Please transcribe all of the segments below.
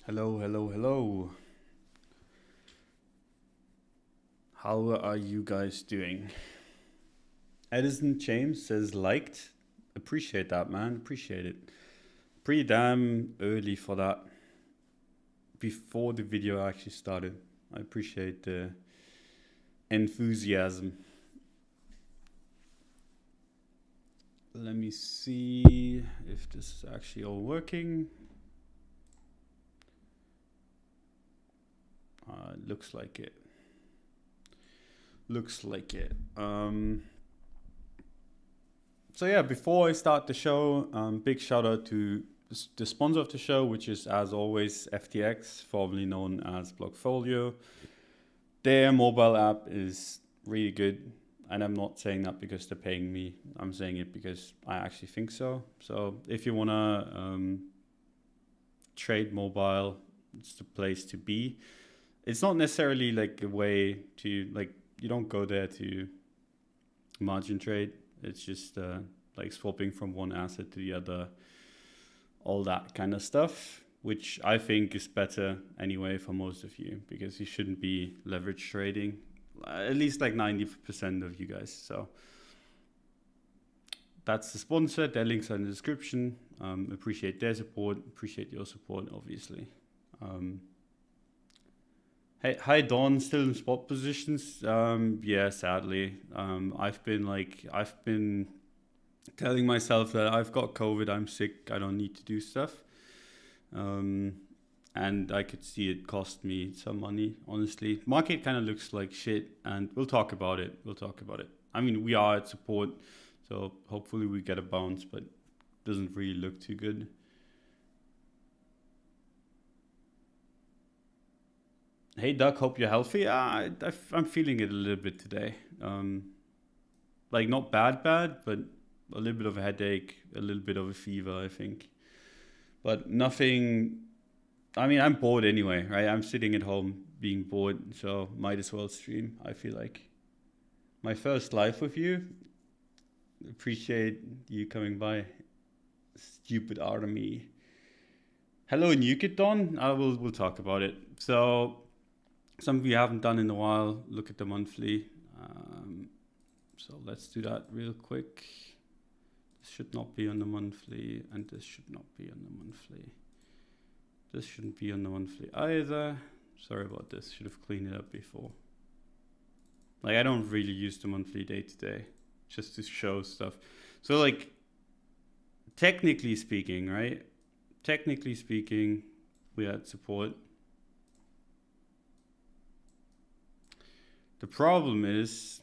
Hello, hello, hello. How are you guys doing? Edison James says liked. Appreciate that, man. Appreciate it. Pretty damn early for that. Before the video actually started. I appreciate the enthusiasm. Let me see if this is actually all working. Looks like it. Looks like it. So yeah, before I start the show, big shout out to the sponsor of the show, which is as always FTX, formerly known as Blockfolio. Their mobile app is really good, and I'm not saying that because they're paying me. I'm saying it because I actually think so. So if you wanna trade mobile, it's the place to be. It's not necessarily like a way to like you don't go there to margin trade. It's just like swapping from one asset to the other, all that kind of stuff, which I think is better anyway for most of you because you shouldn't be leverage trading, at least like 90% of you guys. So that's the sponsor. Their links are in the description. Appreciate their support. Appreciate your support, obviously. Hey, hi Don, still in spot positions? Yeah, sadly. I've been telling myself that I've got COVID, I'm sick, I don't need to do stuff. And I could see it cost me some money, honestly. Market kind of looks like shit, and we'll talk about it. I mean, we are at support, so hopefully we get a bounce, but it doesn't really look too good. Hey Doug, hope you're healthy. I'm feeling it a little bit today. Like not bad, but a little bit of a headache, a little bit of a fever, I think. But nothing. I mean, I'm bored anyway, right? I'm sitting at home being bored, so might as well stream. I feel like my first live with you. Appreciate you coming by, stupid army. Hello, Nukidon. We'll talk about it. So something we haven't done in a while. Look at the monthly. So let's do that real quick. This should not be on the monthly, and this should not be on the monthly. This shouldn't be on the monthly either. Sorry about this. Should have cleaned it up before. Like I don't really use the monthly day to day, just to show stuff. So like, technically speaking, right? Technically speaking, we had support. The problem is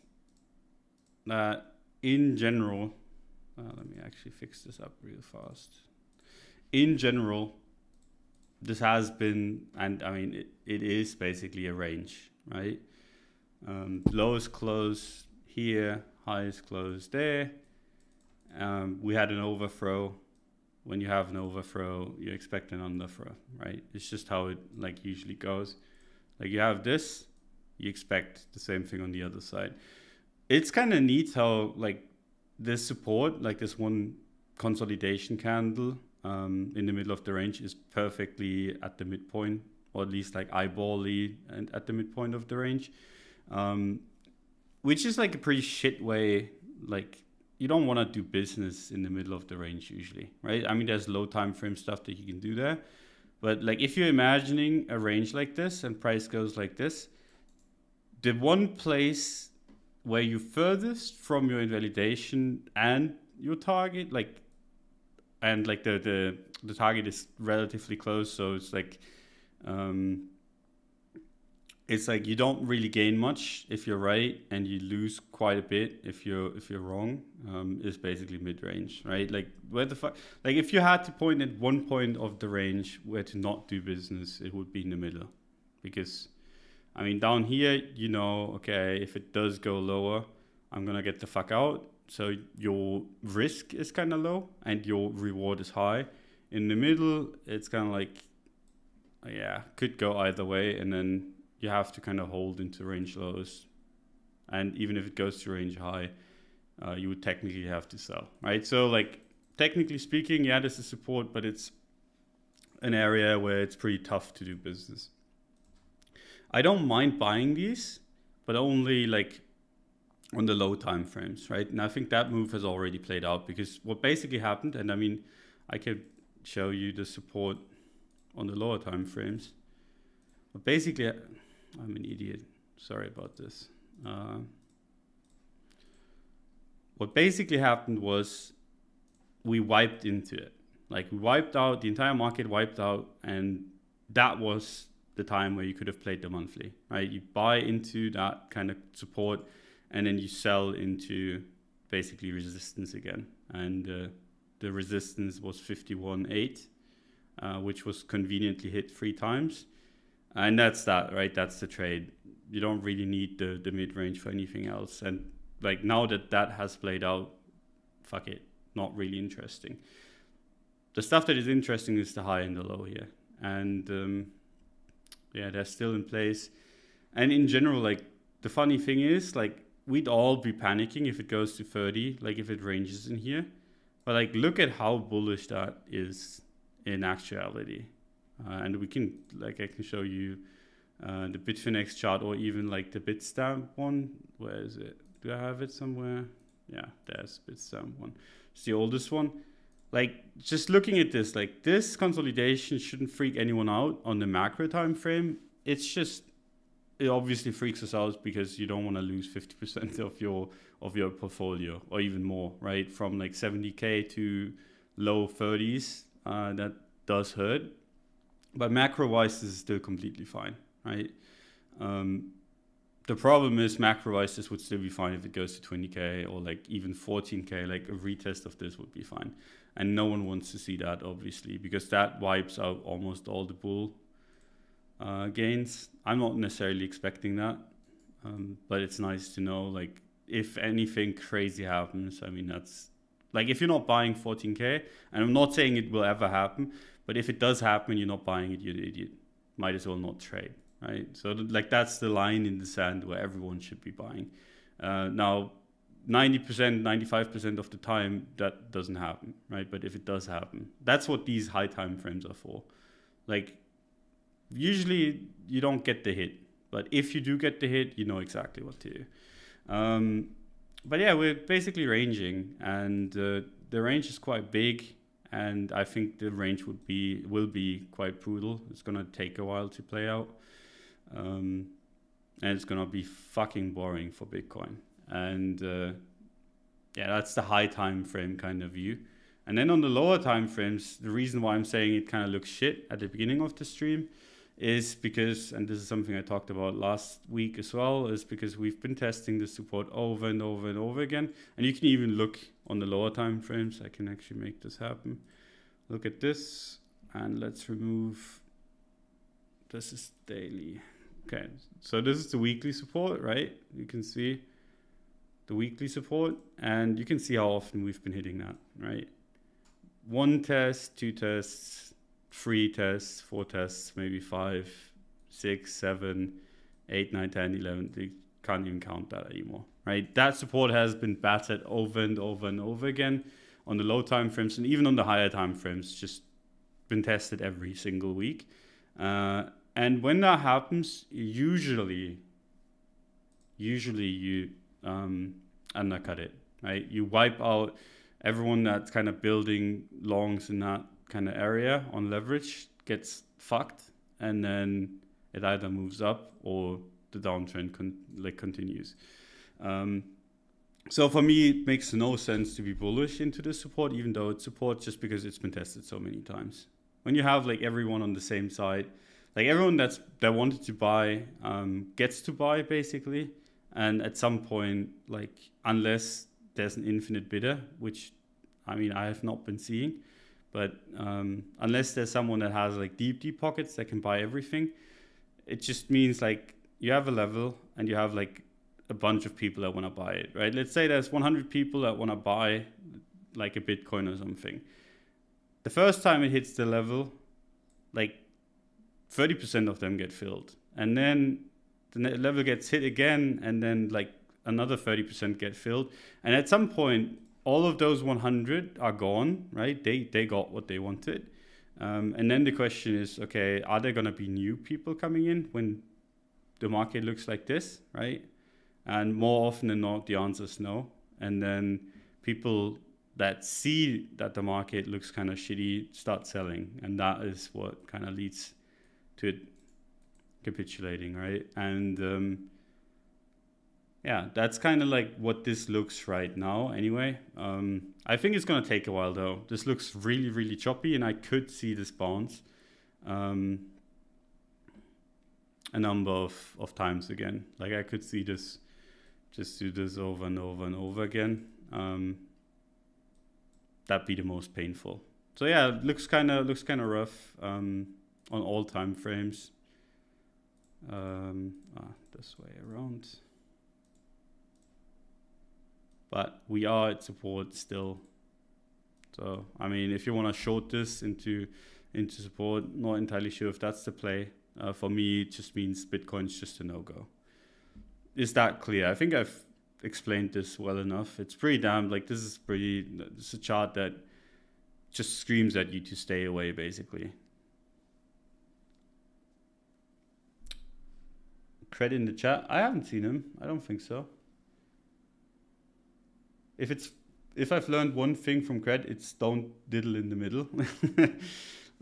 that in general, let me actually fix this up real fast. In general, this has been, and I mean, it is basically a range, right? Lowest close here, highest close there. We had an overthrow. When you have an overthrow, you expect an underthrow, right? It's just how it like usually goes. Like you have this, you expect the same thing on the other side. It's kind of neat how like this support, like this one consolidation candle in the middle of the range is perfectly at the midpoint, or at least like eyeball-y and at the midpoint of the range, which is like a pretty shit way. Like you don't want to do business in the middle of the range usually, right? I mean, there's low time frame stuff that you can do there, but like if you're imagining a range like this and price goes like this, the one place where you furthest from your invalidation and your target, like, and like the target is relatively close, so it's like you don't really gain much if you're right, and you lose quite a bit if you're wrong. Is basically mid range, right? Like where the fuck, like if you had to point at one point of the range where to not do business, it would be in the middle, because I mean, down here, you know, okay, if it does go lower, I'm going to get the fuck out. So your risk is kind of low and your reward is high. In the middle, it's kind of like, yeah, could go either way. And then you have to kind of hold into range lows. And even if it goes to range high, you would technically have to sell, right? So like, technically speaking, yeah, this is support, but it's an area where it's pretty tough to do business. I don't mind buying these, but only like on the low time frames, right? And I think that move has already played out, because what basically happened, and I mean, I could show you the support on the lower time frames. But basically, I'm an idiot. Sorry about this. What basically happened was we wiped into it. Like we wiped out, the entire market wiped out, and that was the time where you could have played the monthly, right? You buy into that kind of support, and then you sell into basically resistance again. And the resistance was 51.8, which was conveniently hit 3 times. And that's that, right? That's the trade. You don't really need the mid-range for anything else. And like now that has played out, fuck it, not really interesting. The stuff that is interesting is the high and the low here. And yeah, they're still in place. And in general, like the funny thing is, like we'd all be panicking if it goes to 30, like if it ranges in here. But like look at how bullish that is in actuality. And we can, like I can show you the Bitfinex chart, or even like the Bitstamp one. Where is it? Do I have it somewhere? Yeah, there's Bitstamp one. It's the oldest one. Like just looking at this, like this consolidation shouldn't freak anyone out on the macro time frame. It's just, it obviously freaks us out because you don't want to lose 50% of your portfolio, or even more, right? From like 70k to low 30s, that does hurt. But macro-wise, this is still completely fine, right? The problem is macro-wise, this would still be fine if it goes to 20k or like even 14k. Like a retest of this would be fine. And no one wants to see that, obviously, because that wipes out almost all the bull gains. I'm not necessarily expecting that, but it's nice to know, like, if anything crazy happens, I mean, that's, like, if you're not buying 14k, and I'm not saying it will ever happen, but if it does happen, you're not buying it, you're an idiot. Might as well not trade, right? So, like, that's the line in the sand where everyone should be buying. Now, 90%, 95% of the time, that doesn't happen, right? But if it does happen, that's what these high time frames are for. Like, usually you don't get the hit, but if you do get the hit, you know exactly what to do. But yeah, we're basically ranging, and the range is quite big, and I think the range will be quite brutal. It's gonna take a while to play out, and it's gonna be fucking boring for Bitcoin. And yeah, that's the high time frame kind of view. And then on the lower time frames, the reason why I'm saying it kind of looks shit at the beginning of the stream is because, and this is something I talked about last week as well, is because we've been testing the support over and over and over again. And you can even look on the lower time frames. I can actually make this happen. Look at this, and let's remove, this is daily. Okay, so this is the weekly support, right? You can see the weekly support, and you can see how often we've been hitting that, right? 1 test, 2 tests, 3 tests, 4 tests, maybe 5, 6, 7, 8, 9, 10, 11. You can't even count that anymore, right? That support has been battered over and over and over again on the low time frames, and even on the higher time frames, just been tested every single week. And when that happens, usually you undercut it, right? You wipe out everyone that's kind of building longs in that kind of area on leverage, gets fucked, and then it either moves up or the downtrend continues. So for me, it makes no sense to be bullish into the support, even though it's support, just because it's been tested so many times. When you have like everyone on the same side, like everyone that wanted to buy gets to buy basically. And at some point, like, unless there's an infinite bidder, which, I mean, I have not been seeing, but unless there's someone that has like deep pockets that can buy everything, it just means like you have a level and you have like a bunch of people that want to buy it, right? Let's say there's 100 people that want to buy like a Bitcoin or something. The first time it hits the level, like 30% of them get filled. And then the level gets hit again, and then like another 30% get filled. And at some point, all of those 100 are gone, right? They got what they wanted. And then the question is, okay, are there going to be new people coming in when the market looks like this, right? And more often than not, the answer is no. And then people that see that the market looks kind of shitty start selling. And that is what kind of leads to it capitulating, right? And yeah, that's kind of like what this looks right now anyway. I think it's going to take a while though. This looks really, really choppy, and I could see this bounce a number of times again. Like I could see this, just do this over and over and over again. That'd be the most painful. So yeah, it looks kind of rough on all time frames. This way around. But we are at support still. So I mean, if you want to short this into support, not entirely sure if that's the play. For me, it just means Bitcoin's just a no-go. Is that clear? I think I've explained this well enough. It's pretty damn, like this is a chart that just screams at you to stay away, basically. Credit in the chat. I haven't seen him. I don't think so. If I've learned one thing from Cred, it's don't diddle in the middle.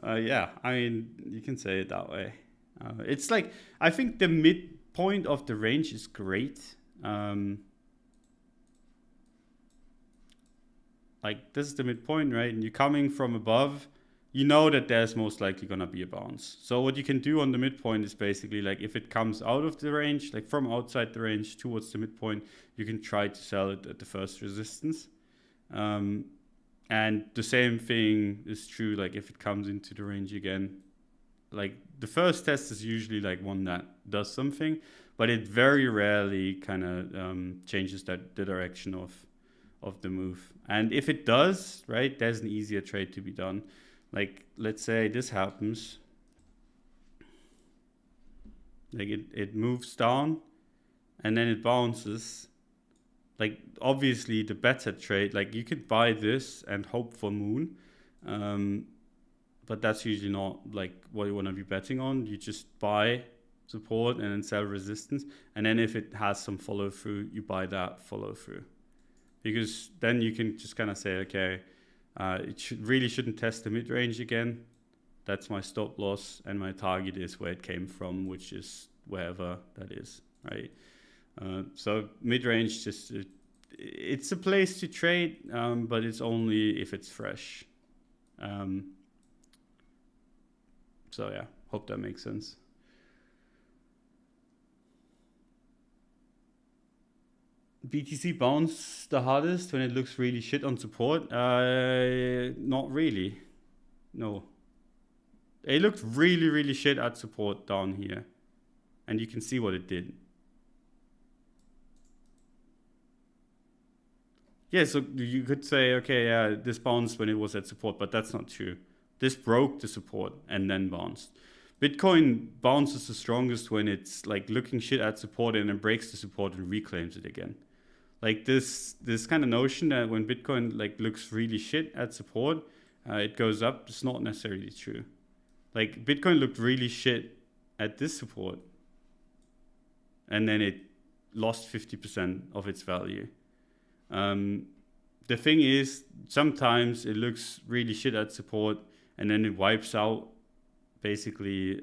Yeah, I mean, you can say it that way. It's like, I think the midpoint of the range is great. Like this is the midpoint, right? And you're coming from above, you know that there's most likely gonna be a bounce. So what you can do on the midpoint is basically like if it comes out of the range, like from outside the range towards the midpoint, you can try to sell it at the first resistance. And the same thing is true, like if it comes into the range again, like the first test is usually like one that does something, but it very rarely kind of changes the direction of the move. And if it does, right, there's an easier trade to be done. Like, let's say this happens. Like it moves down and then it bounces. Like, obviously the better trade, like you could buy this and hope for moon. But that's usually not like what you want to be betting on. You just buy support and then sell resistance. And then if it has some follow through, you buy that follow through. Because then you can just kind of say, okay, it really shouldn't test the mid-range again. That's my stop loss, and my target is where it came from, which is wherever that is, right? So mid-range, just it's a place to trade, but it's only if it's fresh. So yeah, hope that makes sense. BTC bounce the hardest when it looks really shit on support? Not really. No. It looked really, really shit at support down here. And you can see what it did. Yeah, so you could say, okay, yeah, this bounced when it was at support, but that's not true. This broke the support and then bounced. Bitcoin bounces the strongest when it's like looking shit at support and then breaks the support and reclaims it again. Like this kind of notion that when Bitcoin like looks really shit at support, it goes up. It's not necessarily true. Like Bitcoin looked really shit at this support, and then it lost 50% of its value. The thing is, sometimes it looks really shit at support, and then it wipes out. Basically,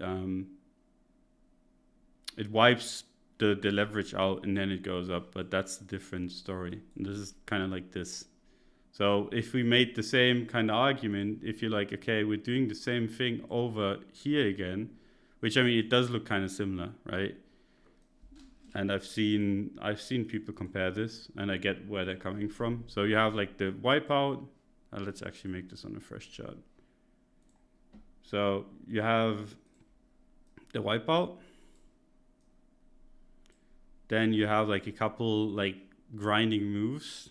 it wipes the leverage out and then it goes up, but that's a different story. And this is kind of like this. So if we made the same kind of argument, if you're like, okay, we're doing the same thing over here again, which I mean, it does look kind of similar, right? And I've seen people compare this, and I get where they're coming from. So you have like the wipeout. Let's actually make this on a fresh chart. So you have the wipeout. Then you have like a couple like grinding moves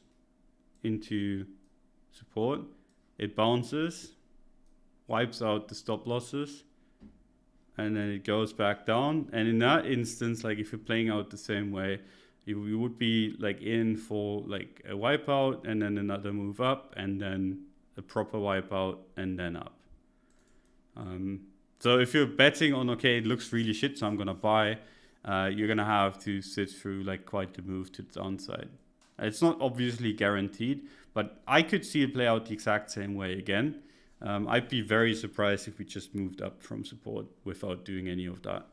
into support. It bounces, wipes out the stop losses, and then it goes back down. And in that instance, like if you're playing out the same way, you would be like in for like a wipeout, and then another move up, and then a proper wipeout, and then up. So you have like the wipeout. Then you have like a couple like grinding moves into support. It bounces, wipes out the stop losses, and then it goes back down. And in that instance, like if you're playing out the same way, you would be like in for like a wipeout and then another move up and then a proper wipeout and then up. So if you're betting on, okay, it looks really shit, so I'm gonna buy, you're gonna have to sit through like quite the move to the downside. It's not obviously guaranteed, but I could see it play out the exact same way again. I'd be very surprised if we just moved up from support without doing any of that.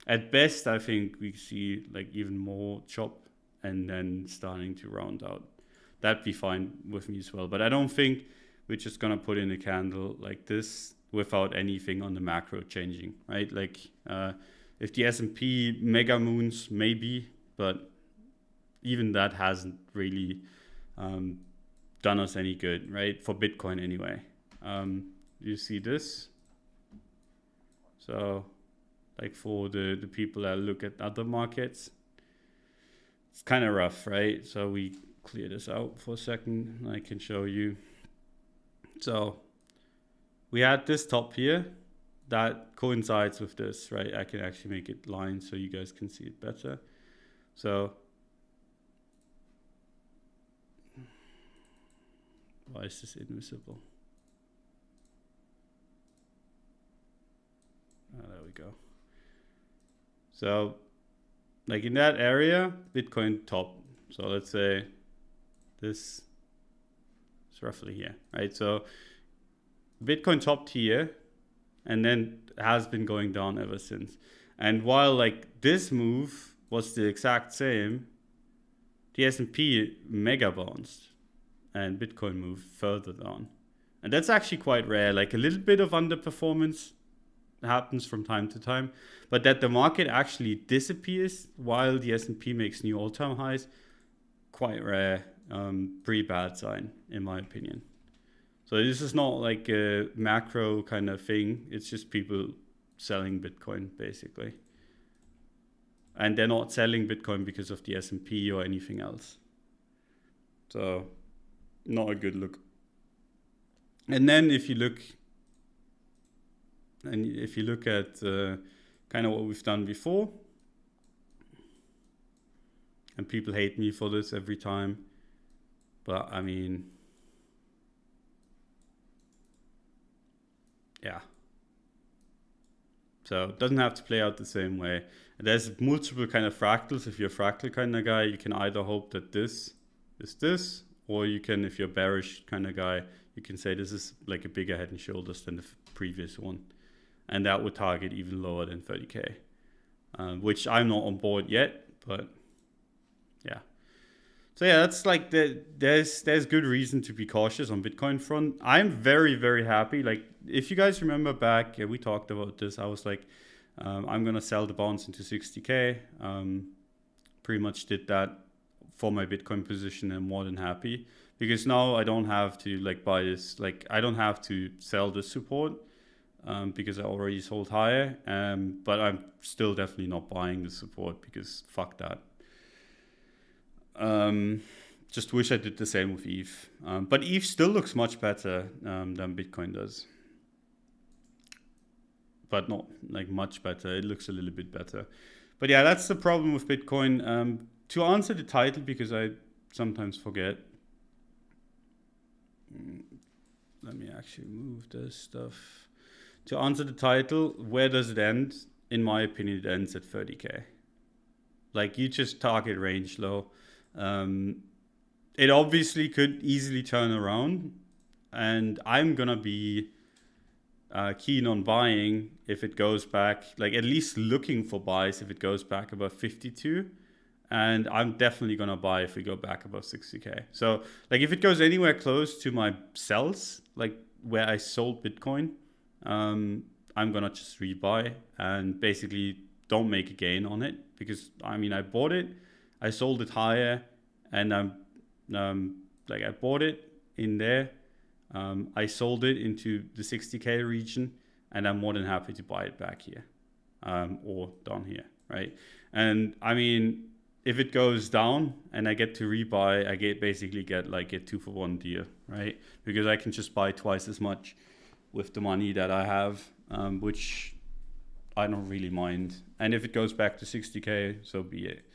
At best, I think we see like even more chop and then starting to round out. That'd be fine with me as well. But I don't think we're just gonna put in a candle like this without anything on the macro changing, right? Like if the S&P mega moons, maybe, but even that hasn't really done us any good, right? For Bitcoin anyway. You see this? So like for the people that look at other markets, it's kind of rough, right? So we clear this out for a second. I can show you. So we had this top here that coincides with this, right? I can actually make it line so you guys can see it better. So why is this invisible? There we go. So like in that area, Bitcoin top. So let's say this is roughly here, right? So Bitcoin topped here and then has been going down ever since. And while like this move was the exact same, the S&P mega bounced and Bitcoin moved further down. And that's actually quite rare. Like a little bit of underperformance happens from time to time, but that the market actually disappears while the S&P makes new all-time highs, quite rare. Pretty bad sign in my opinion. So this is not like a macro kind of thing. It's just people selling Bitcoin basically. And they're not selling Bitcoin because of the S&P or anything else. So not a good look. And then if you look at kind of what we've done before, and people hate me for this every time, but I mean, yeah. So it doesn't have to play out the same way. There's multiple kind of fractals. If you're a fractal kind of guy, you can either hope that this is this, or you can, if you're a bearish kind of guy, you can say this is like a bigger head and shoulders than the previous one. And that would target even lower than 30K, which I'm not on board yet, but yeah. So yeah, that's like there's good reason to be cautious on Bitcoin front. I'm very, very happy. Like if you guys remember back, we talked about this. I was like, I'm gonna sell the bonds into 60K. Pretty much did that for my Bitcoin position. I'm more than happy because now I don't have to like buy this. Like I don't have to sell this support because I already sold higher. But I'm still definitely not buying the support because fuck that. Just wish I did the same with ETH. But ETH still looks much better than Bitcoin does. But not like much better. It looks a little bit better. But yeah, that's the problem with Bitcoin. To answer the title, because I sometimes forget. Let me actually move this stuff. To answer the title, where does it end? In my opinion, it ends at 30K. Like you just target range low. It obviously could easily turn around, and I'm gonna be keen on buying if it goes back, like at least looking for buys if it goes back above 52, and I'm definitely gonna buy if we go back above 60K. So like if it goes anywhere close to my sells, like where I sold Bitcoin, I'm gonna just rebuy and basically don't make a gain on it, because I mean I bought it, I sold it higher, and like I bought it in there, I sold it into the 60K region, and I'm more than happy to buy it back here or down here, right? And I mean, if it goes down and I get to rebuy, I basically get like a 2-for-1 deal, right? Because I can just buy twice as much with the money that I have, which I don't really mind. And if it goes back to 60K, so be it.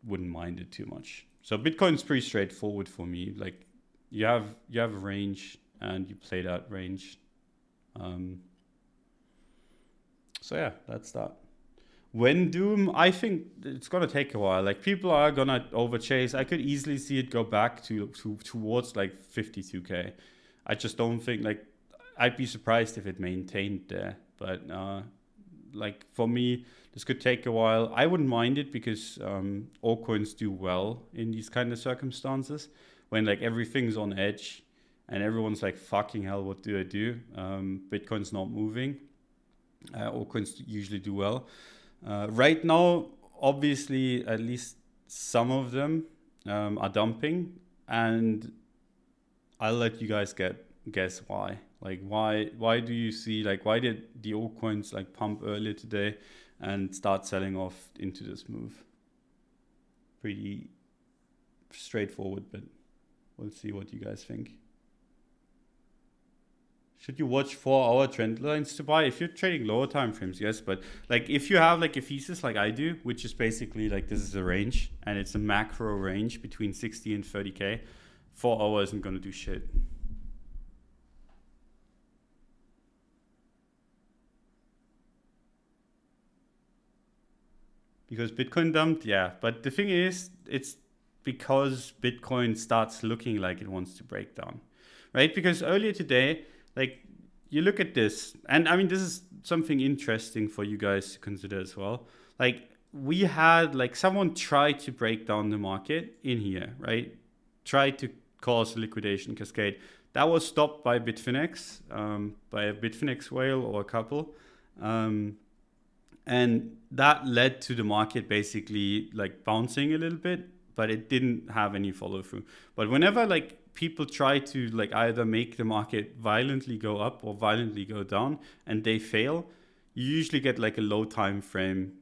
Wouldn't mind it too much. So Bitcoin's pretty straightforward for me. Like you have a range and you play that range. So yeah, that's that. When Doom, I think it's gonna take a while. Like people are gonna overchase. I could easily see it go back towards like 52K. I just don't think like I'd be surprised if it maintained there. But like for me, this could take a while. I wouldn't mind it because altcoins do well in these kind of circumstances when like everything's on edge and everyone's like, fucking hell, what do I do? Bitcoin's not moving. Altcoins usually do well. Right now, obviously, at least some of them are dumping, and I'll let you guys guess why. Like, why do you see, like, why did the altcoins like pump earlier today and start selling off into this move? Pretty straightforward, but we'll see what you guys think. Should you watch 4-hour trend lines to buy? If you're trading lower time frames, yes. But like if you have like a thesis like I do, which is basically like this is a range and it's a macro range between 60 and 30K, 4 hours isn't going to do shit. Because Bitcoin dumped, yeah. But the thing is, it's because Bitcoin starts looking like it wants to break down, right? Because earlier today, like you look at this, and I mean, this is something interesting for you guys to consider as well. Like we had like someone tried to break down the market in here, right? Tried to cause a liquidation cascade. That was stopped by Bitfinex, by a Bitfinex whale or a couple. And that led to the market basically like bouncing a little bit, but it didn't have any follow through. But whenever like people try to like either make the market violently go up or violently go down and they fail, you usually get like a low time frame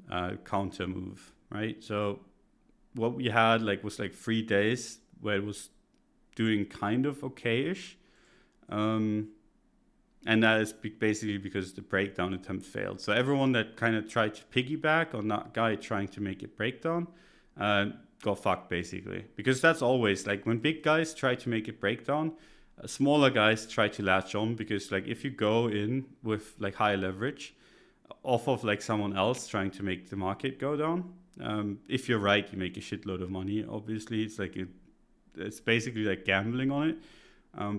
counter move, right? So what we had like was like 3 days where it was doing kind of okay-ish. And that is basically because the breakdown attempt failed. So everyone that kind of tried to piggyback on that guy trying to make it breakdown got fucked basically. Because that's always like when big guys try to make it breakdown, smaller guys try to latch on, because like if you go in with like high leverage off of like someone else trying to make the market go down, if you're right, you make a shitload of money. Obviously, it's like it's basically like gambling on it.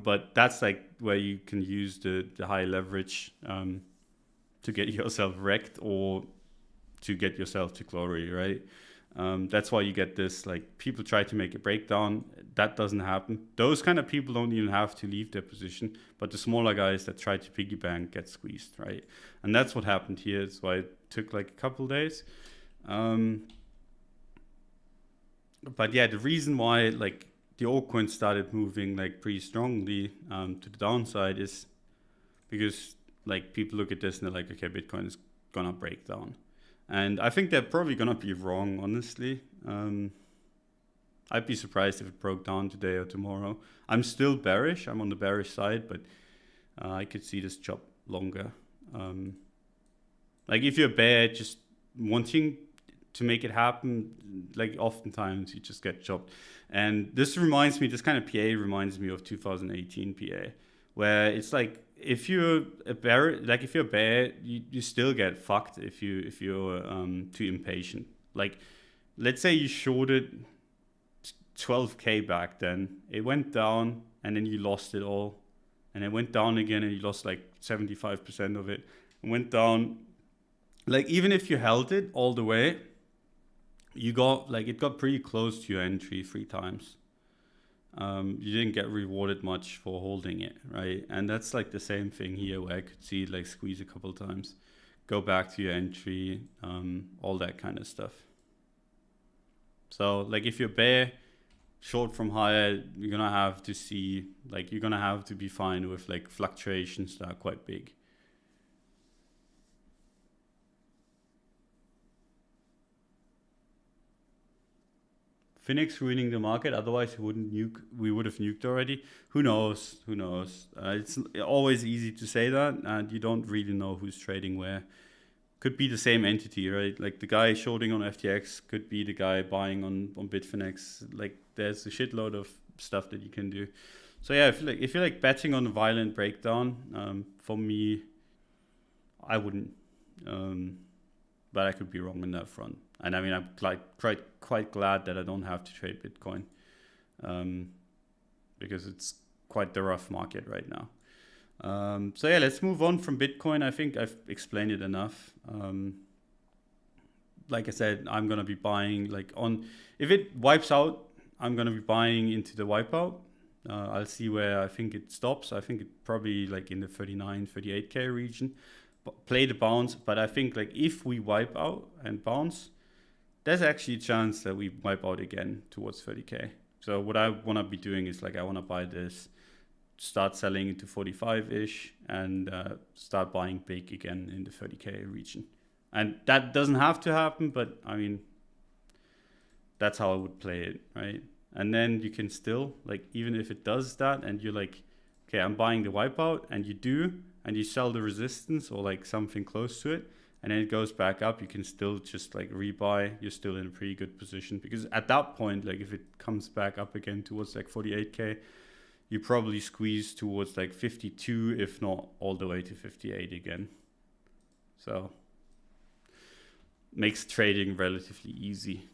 But that's like where you can use the high leverage to get yourself wrecked or to get yourself to glory, right? That's why you get this, like people try to make a breakdown. That doesn't happen. Those kind of people don't even have to leave their position, but the smaller guys that try to piggy bank get squeezed, right? And that's what happened here. That's why it took like a couple days. But yeah, the reason why like the altcoins started moving like pretty strongly to the downside is because like people look at this and they're like, okay, Bitcoin is gonna break down, and I think they're probably gonna be wrong, honestly. I'd be surprised if it broke down today or tomorrow. I'm still bearish. I'm on the bearish side, but I could see this chop longer. Like if you're bear just wanting to make it happen, like oftentimes you just get chopped. And this kind of PA reminds me of 2018 PA, where it's like if you're a bear, you still get fucked if you're too impatient. Like let's say you shorted 12K back then, it went down and then you lost it all, and it went down again and you lost like 75% of it. It went down, like even if you held it all the way, it got pretty close to your entry 3 times. You didn't get rewarded much for holding it, right? And that's like the same thing here, where I could see it like squeeze a couple times, go back to your entry, all that kind of stuff. So like if you're bear, short from higher, you're gonna have to be fine with like fluctuations that are quite big. Phoenix ruining the market. Otherwise, we would have nuked already. Who knows? It's always easy to say that, and you don't really know who's trading where. Could be the same entity, right? Like the guy shorting on FTX could be the guy buying on Bitfinex. Like there's a shitload of stuff that you can do. So yeah, if you like betting on a violent breakdown, for me, I wouldn't. But I could be wrong on that front. And I mean, I'm quite glad that I don't have to trade Bitcoin, because it's quite the rough market right now. So yeah, let's move on from Bitcoin. I think I've explained it enough. Like I said, I'm gonna be buying if it wipes out, I'm gonna be buying into the wipeout. I'll see where I think it stops. I think it probably like in the 39, 38K region. Play the bounce, but I think like if we wipe out and bounce, there's actually a chance that we wipe out again towards 30K. So what I want to be doing is like I want to buy this, start selling into 45-ish, and start buying big again in the 30K region. And that doesn't have to happen, but I mean, that's how I would play it, right? And then you can still, like, even if it does that and you're like, okay, I'm buying the wipeout, and you do, and you sell the resistance or like something close to it, and then it goes back up, you can still just like rebuy. You're still in a pretty good position, because at that point, like if it comes back up again towards like 48K, you probably squeeze towards like 52, if not all the way to 58 again. So makes trading relatively easy.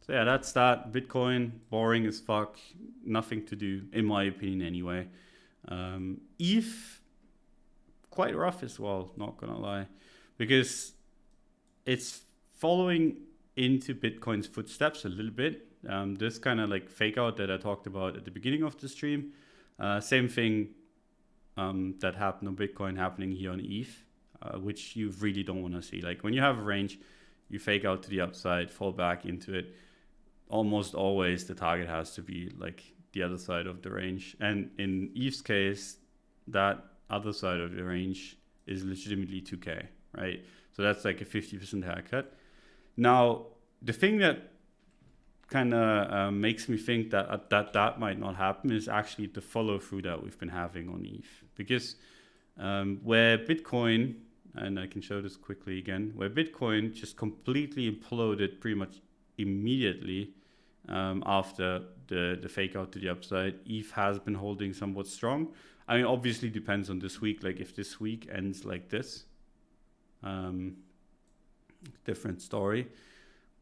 So yeah, that's that. Bitcoin, boring as fuck. Nothing to do, in my opinion anyway. ETH, quite rough as well, not gonna lie. Because it's following into Bitcoin's footsteps a little bit. This kind of like fake out that I talked about at the beginning of the stream. Same thing that happened on Bitcoin happening here on ETH, which you really don't want to see. Like when you have a range, you fake out to the upside, fall back into it. Almost always the target has to be like the other side of the range. And in ETH's case, that other side of the range is legitimately 2K, right? So that's like a 50% haircut. Now, the thing that kind of makes me think that that might not happen is actually the follow through that we've been having on ETH. Because where Bitcoin, and I can show this quickly again, where Bitcoin just completely imploded pretty much immediately after the fake out to the upside, ETH has been holding somewhat strong. I mean, obviously depends on this week. Like if this week ends like this, different story.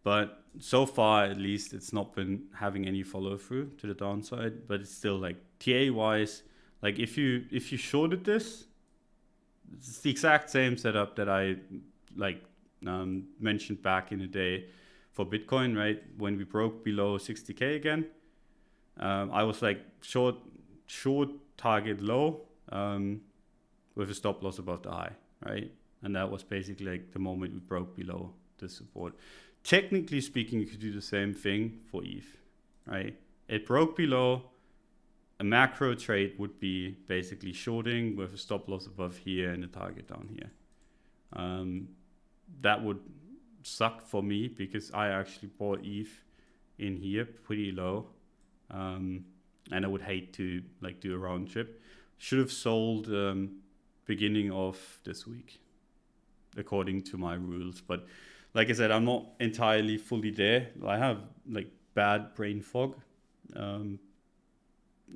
But so far, at least, it's not been having any follow through to the downside. But it's still like TA wise, like if you shorted this, it's the exact same setup that I like mentioned back in the day for Bitcoin, right? When we broke below 60K again, I was like short target low with a stop loss above the high, right? And that was basically like the moment we broke below the support. Technically speaking, you could do the same thing for ETH, right? It broke below. A macro trade would be basically shorting with a stop loss above here and a target down here. That would suck for me because I actually bought ETH in here pretty low. And I would hate to like do a round trip. Should have sold beginning of this week, according to my rules. But like I said, I'm not entirely fully there. I have like bad brain fog.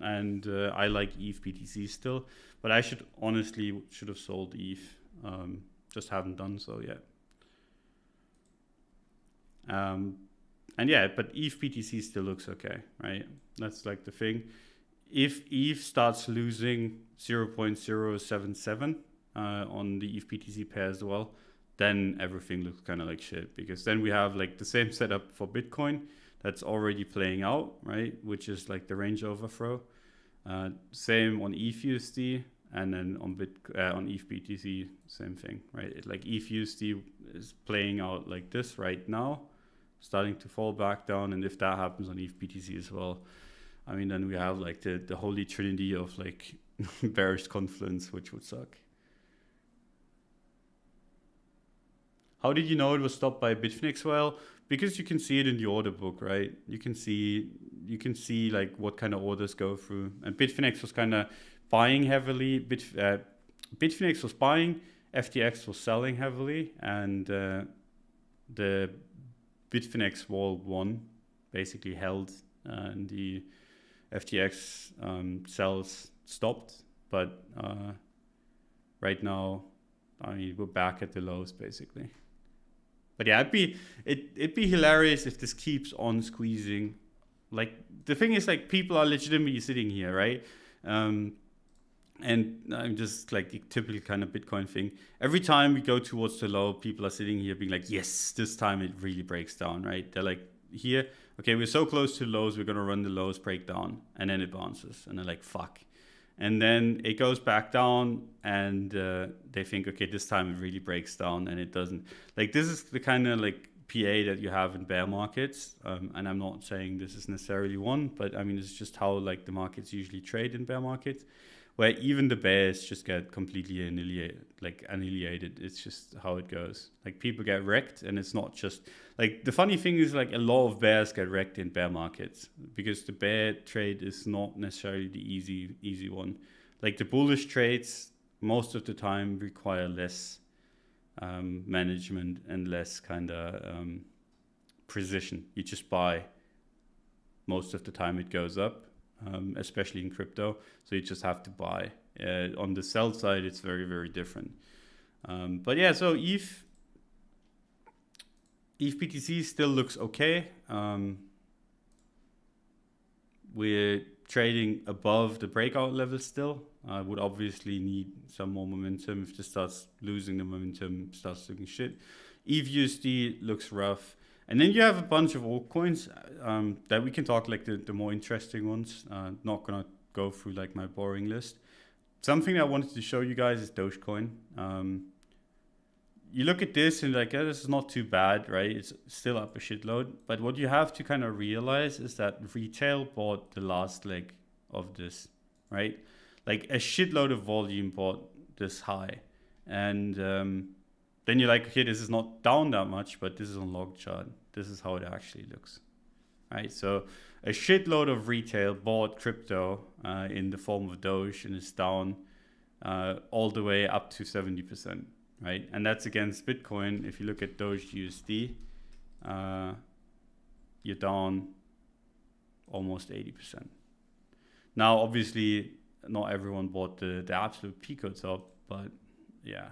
And I like ETH BTC still, but I should have sold ETH. Just haven't done so yet. And yeah, but ETH BTC still looks okay, right? That's like the thing. If ETH starts losing 0.077 on the ETH BTC pair as well, then everything looks kind of like shit, because then we have like the same setup for Bitcoin that's already playing out, right? Which is like the range overthrow. Same on ETHUSD, and then on ETH BTC, same thing, right? Like ETHUSD is playing out like this right now, starting to fall back down, and if that happens on ETH BTC as well, I mean, then we have like the holy trinity of like bearish confluence, which would suck. How did you know it was stopped by Bitfinex? Well, because you can see it in the order book, right? You can see like what kind of orders go through. And Bitfinex was kind of buying heavily. Bitfinex was buying, FTX was selling heavily, and the Bitfinex Wall 1 basically held in the FTX sells stopped, but right now, I mean, we're back at the lows basically. But yeah, it'd be hilarious if this keeps on squeezing. Like the thing is, like people are legitimately sitting here, right? And I'm just like a typical kind of Bitcoin thing. Every time we go towards the low, people are sitting here being like, yes, this time it really breaks down, right? They're like, here, okay, we're so close to lows, we're going to run the lows, break down, and then it bounces. And they're like, fuck. And then it goes back down, and they think, okay, this time it really breaks down, and it doesn't. Like, this is the kind of like PA that you have in bear markets. And I'm not saying this is necessarily one, but I mean, it's just how like the markets usually trade in bear markets, where even the bears just get completely annihilated. It's just how it goes. Like people get wrecked, and it's not just like the funny thing is like a lot of bears get wrecked in bear markets because the bear trade is not necessarily the easy one. Like the bullish trades most of the time require less management and less kind of precision. You just buy. Most of the time it goes up. Especially in crypto, so you just have to buy. On the sell side, it's very, very different. But yeah, so ETH BTC still looks okay. We're trading above the breakout level still. Would obviously need some more momentum. If this starts losing the momentum, starts looking shit. ETH USD looks rough. And then you have a bunch of altcoins that we can talk like the more interesting ones. Not gonna go through like my boring list. Something I wanted to show you guys is Dogecoin. You look at this and like, yeah, this is not too bad, right? It's still up a shitload. But what you have to kind of realize is that retail bought the last leg of this, right? Like a shitload of volume bought this high. And then you're like, okay, this is not down that much, but this is on log chart. This is how it actually looks, right? So a shitload of retail bought crypto in the form of Doge, and it's down all the way up to 70%, right? And that's against Bitcoin. If you look at Doge USD, you're down almost 80%. Now, obviously, not everyone bought the absolute Pico top, but yeah.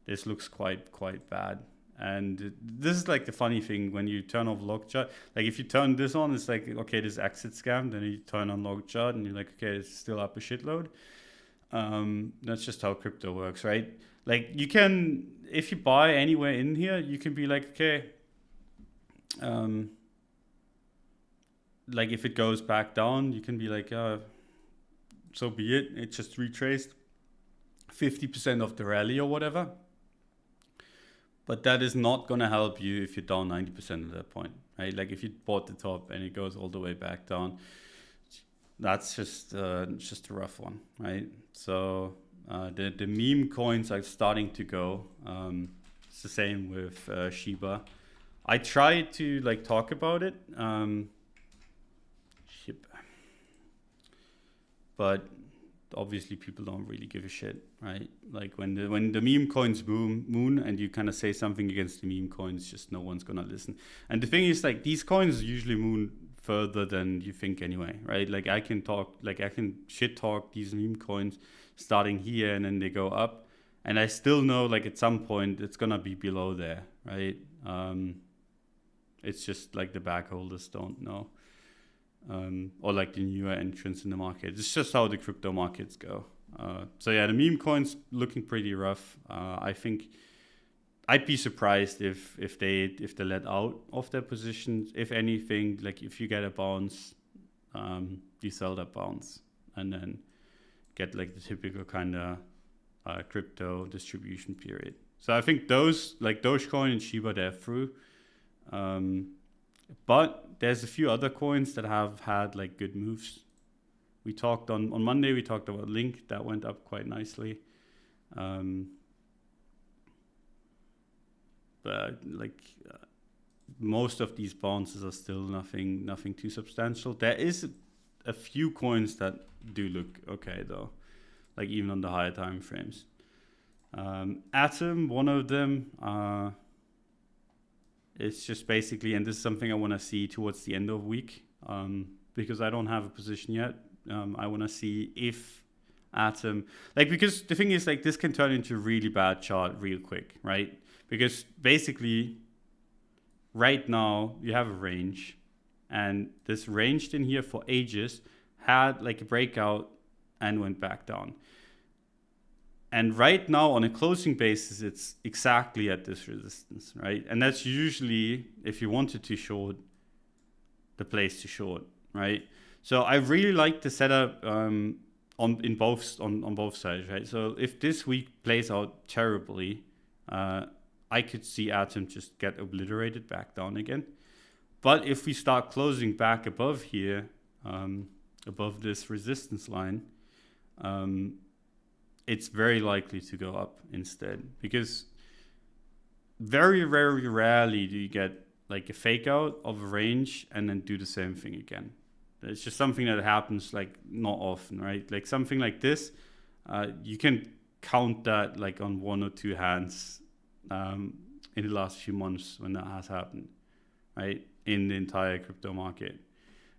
This looks quite bad. And this is like the funny thing when you turn off log chart. Like if you turn this on, it's like, okay, this exit scam. Then you turn on log chart and you're like, okay, it's still up a shitload. That's just how crypto works, right? Like you can, if you buy anywhere in here, you can be like, okay, like if it goes back down, you can be like, so be it. It just retraced 50% of the rally or whatever. But that is not going to help you if you're down 90% at that point, right? Like if you bought the top and it goes all the way back down, that's just a rough one, right? So the meme coins are starting to go. It's the same with Shiba. I tried to like talk about it, but obviously people don't really give a shit, right? Like when the meme coins moon and you kind of say something against the meme coins, just no one's gonna listen. And the thing is, like these coins usually moon further than you think anyway, right? Like I can shit talk these meme coins starting here and then they go up, and I still know like at some point it's gonna be below there, right? It's just like the back holders don't know. Or like the newer entrants in the market. It's just how the crypto markets go. So yeah, the meme coins looking pretty rough. I think I'd be surprised if they let out of their positions. If anything, like if you get a bounce, you sell that bounce and then get like the typical kind of crypto distribution period. So I think those like Dogecoin and Shiba, they're through. But there's a few other coins that have had like good moves. We talked on Monday, we talked about Link, that went up quite nicely. But like most of these bounces are still nothing too substantial. There is a few coins that do look okay though, like even on the higher time frames. Atom, one of them, it's just basically, and this is something I want to see towards the end of week. because I don't have a position yet. I want to see if Atom, like, because the thing is, like, this can turn into a really bad chart real quick, right? Because basically right now you have a range, and this ranged in here for ages, had like a breakout and went back down. And right now on a closing basis, it's exactly at this resistance, right? And that's usually, if you wanted to short, the place to short, right? So I really like the setup on both sides, right? So if this week plays out terribly, I could see Atom just get obliterated back down again. But if we start closing back above here, above this resistance line, it's very likely to go up instead, because very, very rarely do you get like a fake out of a range and then do the same thing again. It's just something that happens like not often, right? Like something like this, you can count that like on one or two hands in the last few months when that has happened, right? In the entire crypto market.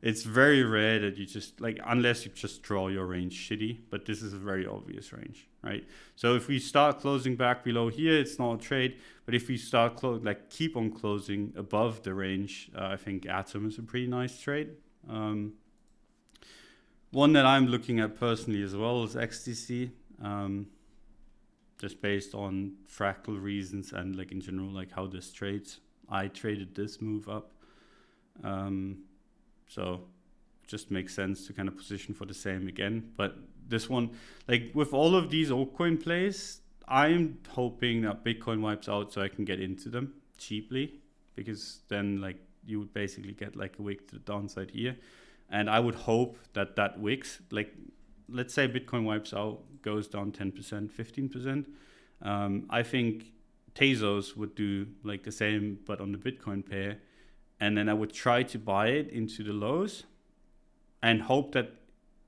It's very rare that you just, like, unless you just draw your range shitty, but this is a very obvious range, right? So if we start closing back below here, it's not a trade, but if we start keep on closing above the range, I think Atom is a pretty nice trade. One that I'm looking at personally as well is XTC, just based on fractal reasons and like in general, like how this trades. I traded this move up. So just makes sense to kind of position for the same again. But this one, like with all of these altcoin plays, I'm hoping that Bitcoin wipes out so I can get into them cheaply, because then like you would basically get like a wick to the downside here. And I would hope that that wicks, like let's say Bitcoin wipes out, goes down 10%, 15%. I think Tezos would do like the same, but on the Bitcoin pair. And then I would try to buy it into the lows and hope that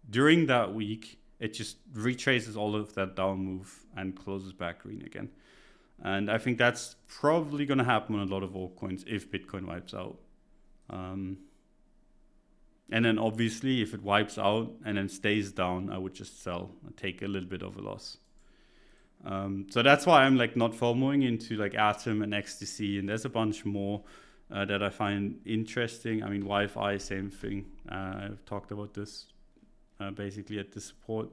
during that week, it just retraces all of that down move and closes back green again. And I think that's probably going to happen on a lot of altcoins if Bitcoin wipes out. And then obviously, if it wipes out and then stays down, I would just sell and take a little bit of a loss. So that's why I'm like not FOMOing into like Atom and XTC, and there's a bunch more that I find interesting. I mean, Wi-Fi, same thing. I've talked about this basically at the support.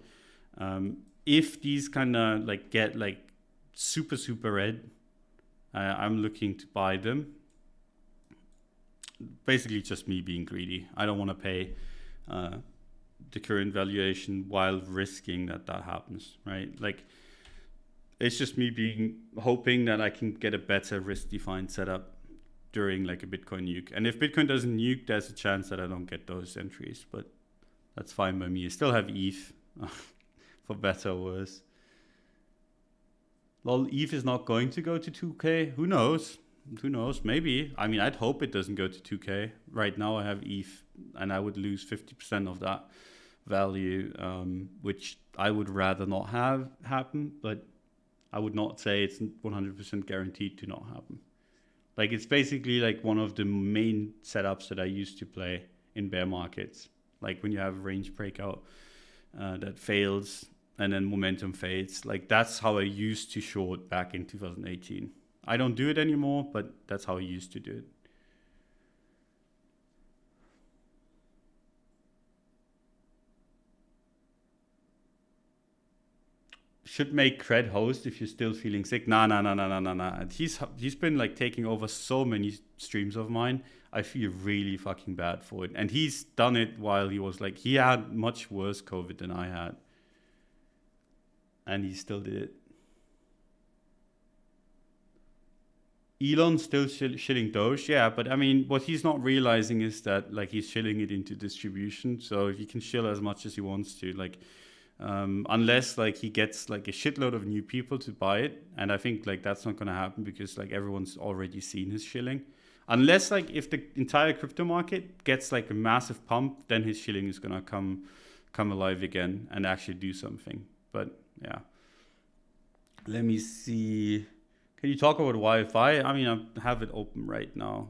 If these kind of like get like super, super red, I'm looking to buy them. Basically just me being greedy. I don't want to pay the current valuation while risking that happens, right? Like, it's just me hoping that I can get a better risk-defined setup during like a Bitcoin nuke. And if Bitcoin doesn't nuke, there's a chance that I don't get those entries, but that's fine by me. I still have ETH for better or worse. Lol, ETH is not going to go to 2K. Who knows? Who knows? Maybe. I mean, I'd hope it doesn't go to 2K. Right now I have ETH and I would lose 50% of that value, which I would rather not have happen, but I would not say it's 100% guaranteed to not happen. Like, it's basically like one of the main setups that I used to play in bear markets. Like when you have a range breakout that fails and then momentum fades. Like, that's how I used to short back in 2018. I don't do it anymore, but that's how I used to do it. Should make Cred host if you're still feeling sick. Nah. He's been like taking over so many streams of mine. I feel really fucking bad for it. And he's done it while he was like, he had much worse COVID than I had. And he still did it. Elon's still shilling Doge, yeah, but I mean, what he's not realizing is that like he's shilling it into distribution. So he can shill as much as he wants to, like, unless like he gets like a shitload of new people to buy it, and I think like that's not going to happen because like everyone's already seen his shilling. Unless like if the entire crypto market gets like a massive pump, then his shilling is going to come alive again and actually do something. But yeah, let me see. Can you talk about Wi-Fi? I mean, I have it open right now.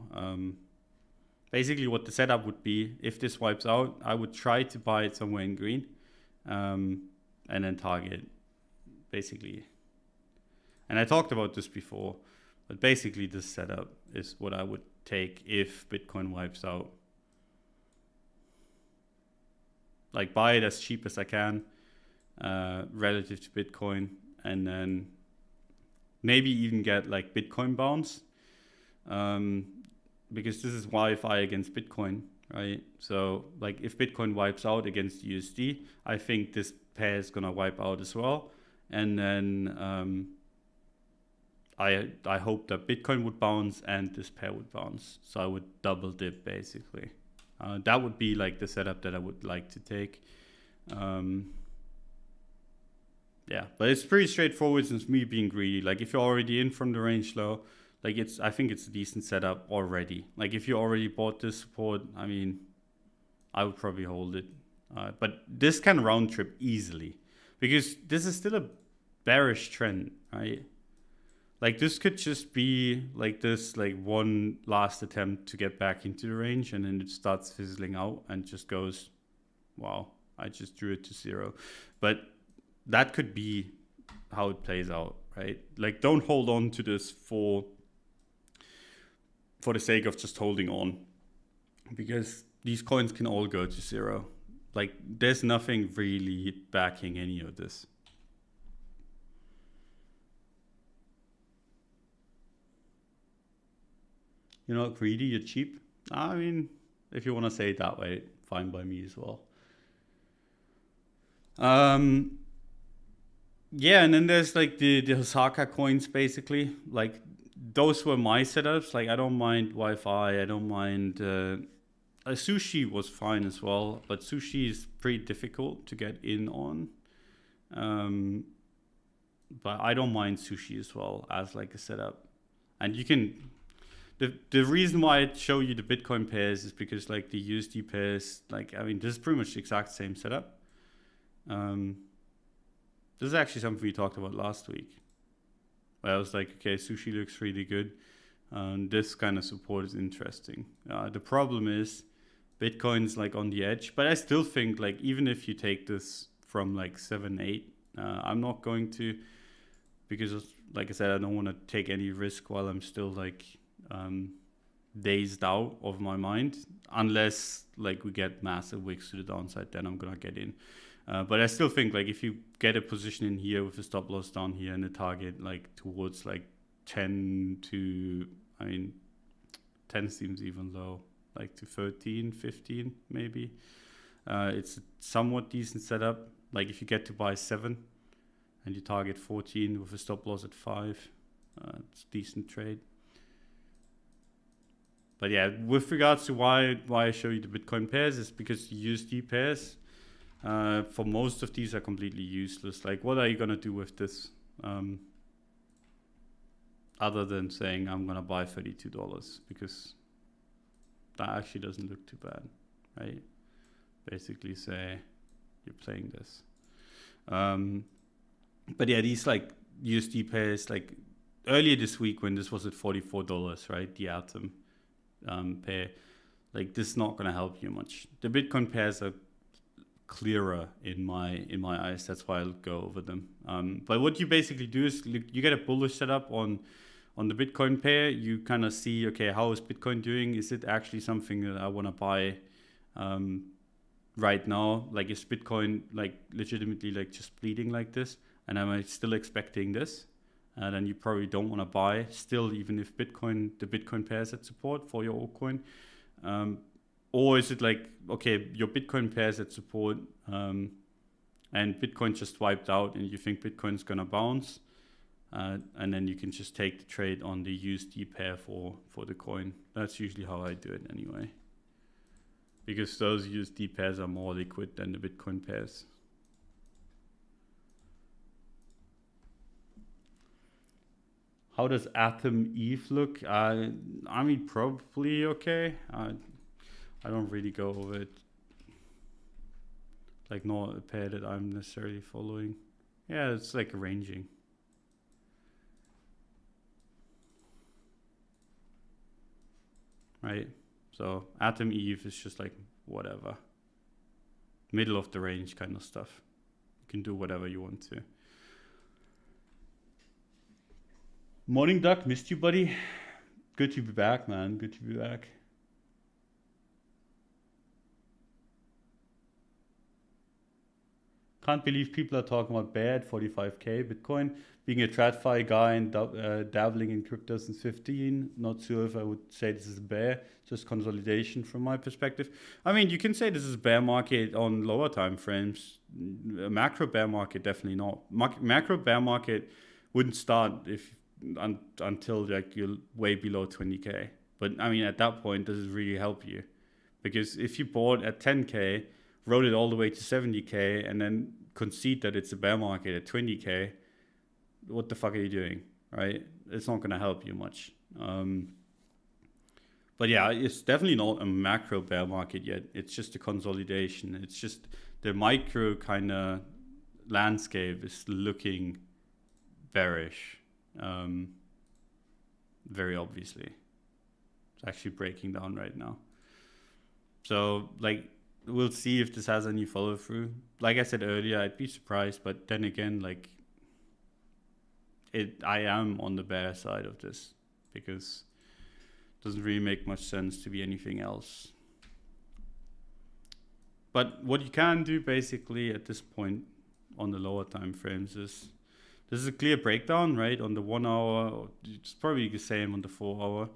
basically what the setup would be, if this wipes out, I would try to buy it somewhere in green, and then target, basically. And I talked about this before, but basically this setup is what I would take if Bitcoin wipes out. Like buy it as cheap as I can, relative to Bitcoin, and then maybe even get like Bitcoin bounce, because this is Wi-Fi against Bitcoin, right? So like if Bitcoin wipes out against USD, I think this pair is gonna wipe out as well, and then I hope that Bitcoin would bounce and this pair would bounce. So I would double dip basically. That would be like the setup that I would like to take. Yeah, but it's pretty straightforward since me being greedy. Like if you're already in from the range low, like I think it's a decent setup already. Like if you already bought this support, I mean, I would probably hold it. But this can round trip easily because this is still a bearish trend, right? Like this could just be like this, like one last attempt to get back into the range, and then it starts fizzling out and just goes, wow, I just drew it to zero. But that could be how it plays out, right? Like don't hold on to this for the sake of just holding on, because these coins can all go to zero. Like there's nothing really backing any of this. You're not greedy, you're cheap. I mean, if you want to say it that way, fine by me as well. Yeah, and then there's like the Osaka coins basically. Like those were my setups. Like I don't mind Wi-Fi, I don't mind sushi was fine as well, but sushi is pretty difficult to get in on. But I don't mind sushi as well as like a setup. And you can the reason why I show you the Bitcoin pairs is because like the USD pairs, like I mean this is pretty much the exact same setup. This is actually something we talked about last week. Where I was like, okay, sushi looks really good. This kind of support is interesting. The problem is Bitcoin's like on the edge, but I still think like even if you take this from like 7, 8, I'm not going to, because like I said, I don't want to take any risk while I'm still like dazed out of my mind, unless like we get massive wicks to the downside, then I'm gonna get in. But I still think like if you get a position in here with a stop loss down here and a target like towards like 10 to, I mean 10 seems even low, like to 13, 15 maybe. It's a somewhat decent setup. Like if you get to buy 7 and you target 14 with a stop loss at 5, it's a decent trade. But yeah, with regards to why I show you the Bitcoin pairs is because the USD pairs, for most of these are completely useless. Like what are you gonna do with this? Other than saying I'm gonna buy $32, because that actually doesn't look too bad, right? Basically say you're playing this. But yeah, these like USD pairs, like earlier this week when this was at $44, right? The Atom pair, like this is not gonna help you much. The Bitcoin pairs are clearer in my eyes. That's why I'll go over them. But what you basically do is you get a bullish setup on the Bitcoin pair. You kind of see, okay, how is Bitcoin doing? Is it actually something that I want to buy right now? Like is Bitcoin like legitimately like just bleeding like this? And am I still expecting this? Then you probably don't want to buy still, even if the Bitcoin pairs at support for your altcoin. Or is it like, okay, your Bitcoin pairs at support and Bitcoin just wiped out and you think Bitcoin's going to bounce, and then you can just take the trade on the USD pair for the coin. That's usually how I do it anyway, because those USD pairs are more liquid than the Bitcoin pairs. How does Atom ETH look? I mean, probably okay. I don't really go over it. Like not a pair that I'm necessarily following. Yeah, it's like ranging. Right. So Atom Eve is just like whatever, middle of the range kind of stuff. You can do whatever you want to. Morning, Duck. Missed you, buddy. Good to be back, man. Good to be back. Can't believe people are talking about bear at 45k Bitcoin. Being a TradFi guy and dabbling in crypto since 15, not sure if I would say this is a bear, just consolidation from my perspective. I mean, you can say this is a bear market on lower time frames. A macro bear market, definitely not. Macro bear market wouldn't start if until like you're way below 20k. But I mean, at that point, does it really help you? Because if you bought at 10k, rode it all the way to 70k, and then concede that it's a bear market at 20k, what the fuck are you doing, right? It's not going to help you much. But yeah, it's definitely not a macro bear market yet. It's just a consolidation. It's just the micro kind of landscape is looking bearish, very obviously. It's actually breaking down right now. So like, we'll see if this has any follow through. Like I said earlier, I'd be surprised, but then again, like I am on the bear side of this because it doesn't really make much sense to be anything else. But what you can do basically at this point on the lower time frames is, this is a clear breakdown, right? On the 1 hour, it's probably the same on the 4 hour.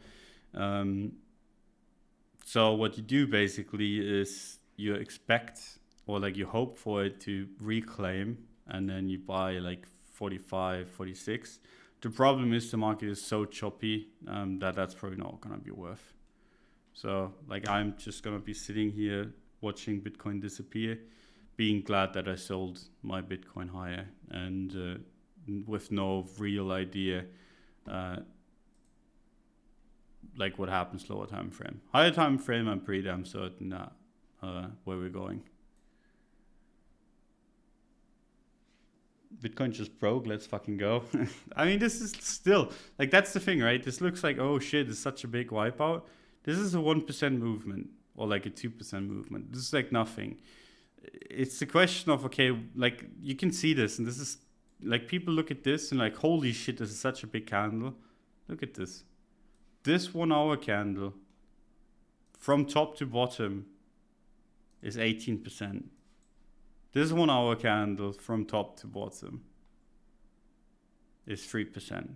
So what you do basically is you expect, or like you hope for it to reclaim, and then you buy like 45, 46. The problem is the market is so choppy that that's probably not gonna be worth. So like I'm just gonna be sitting here watching Bitcoin disappear, being glad that I sold my Bitcoin higher, and with no real idea like what happens lower time frame. Higher time frame, I'm pretty damn certain that where we're going. Bitcoin just broke, let's fucking go. I mean, this is still, like, that's the thing, right? This looks like, oh shit, it's such a big wipeout. This is a 1% movement, or like a 2% movement. This is like nothing. It's the question of, okay, like, you can see this, and this is, like, people look at this and like, holy shit, this is such a big candle. Look at this. This 1 hour candle, from top to bottom, is 18%. This 1 hour candle from top to bottom is 3%.